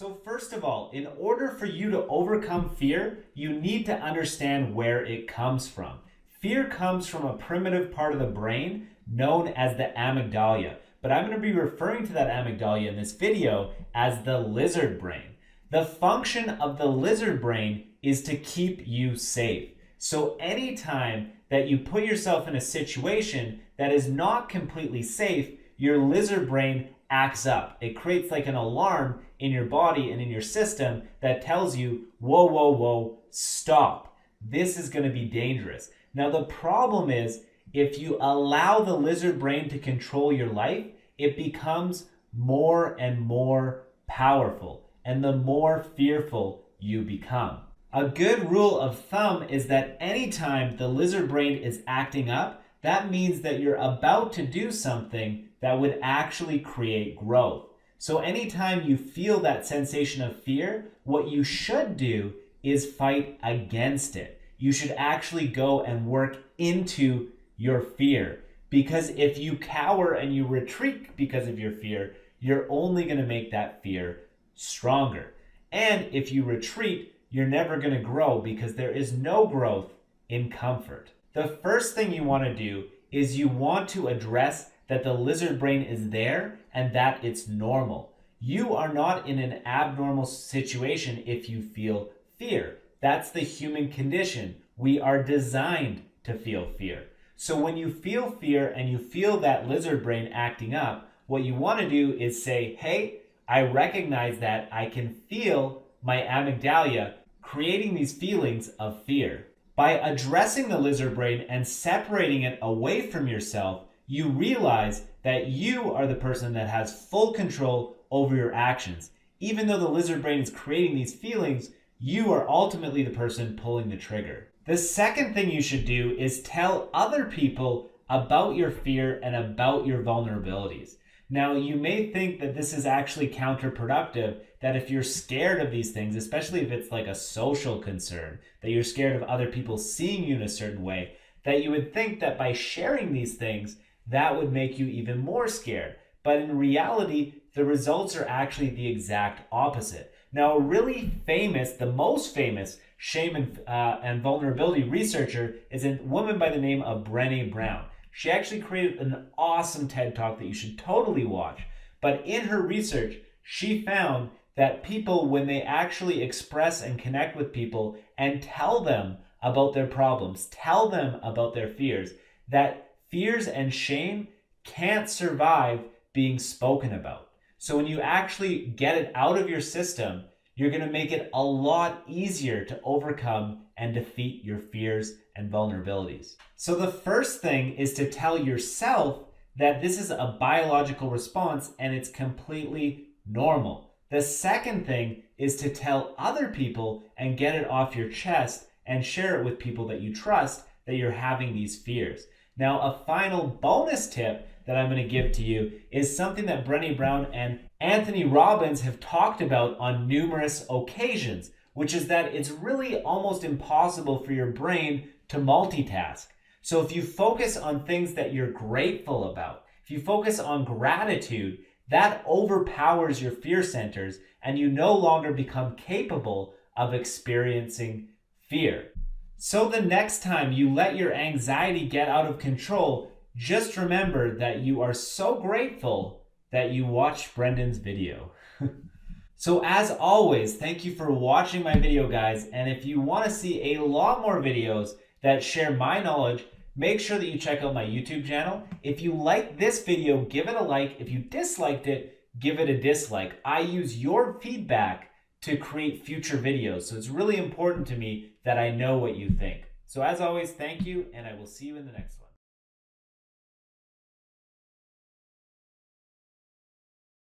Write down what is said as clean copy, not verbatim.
So first of all, in order for you to overcome fear, you need to understand where it comes from. Fear comes from a primitive part of the brain known as the amygdala, but I'm going to be referring to that amygdala in this video as the lizard brain. The function of the lizard brain is to keep you safe. So anytime that you put yourself in a situation that is not completely safe, your lizard brain acts up. It creates like an alarm in your body and in your system that tells you, whoa, whoa, whoa, stop. This is going to be dangerous. Now, the problem is if you allow the lizard brain to control your life, it becomes more and more powerful, and the more fearful you become. A good rule of thumb is that anytime the lizard brain is acting up, that means that you're about to do something that would actually create growth. So anytime you feel that sensation of fear, what you should do is fight against it. You should actually go and work into your fear. Because if you cower and you retreat because of your fear, you're only going to make that fear stronger. And if you retreat, you're never going to grow because there is no growth in comfort. The first thing you want to do is you want to address that the lizard brain is there and that it's normal. You are not in an abnormal situation if you feel fear. That's the human condition. We are designed to feel fear. So when you feel fear and you feel that lizard brain acting up, what you want to do is say, hey, I recognize that I can feel my amygdala creating these feelings of fear. By addressing the lizard brain and separating it away from yourself, you realize that you are the person that has full control over your actions. Even though the lizard brain is creating these feelings, you are ultimately the person pulling the trigger. The second thing you should do is tell other people about your fear and about your vulnerabilities. Now, you may think that this is actually counterproductive, that if you're scared of these things, especially if it's like a social concern, that you're scared of other people seeing you in a certain way, that you would think that by sharing these things, that would make you even more scared. But in reality, the results are actually the exact opposite. Now, a really famous, the most famous shame and vulnerability researcher is a woman by the name of Brené Brown. She actually created an awesome TED Talk that you should totally watch. But in her research, she found that people, when they actually express and connect with people and tell them about their problems, tell them about their fears, that fears and shame can't survive being spoken about. So when you actually get it out of your system, you're going to make it a lot easier to overcome and defeat your fears and vulnerabilities. So the first thing is to tell yourself that this is a biological response and it's completely normal. The second thing is to tell other people and get it off your chest and share it with people that you trust that you're having these fears. Now, a final bonus tip that I'm going to give to you is something that Brené Brown and Anthony Robbins have talked about on numerous occasions, which is that it's really almost impossible for your brain to multitask. So if you focus on things that you're grateful about, if you focus on gratitude, that overpowers your fear centers and you no longer become capable of experiencing fear. So the next time you let your anxiety get out of control, just remember that you are so grateful that you watched Brendan's video. So as always, thank you for watching my video, guys. And if you want to see a lot more videos that share my knowledge, make sure that you check out my YouTube channel. If you like this video, give it a like. If you disliked it, give it a dislike. I use your feedback to create future videos. So it's really important to me that I know what you think. So as always, thank you, and I will see you in the next one.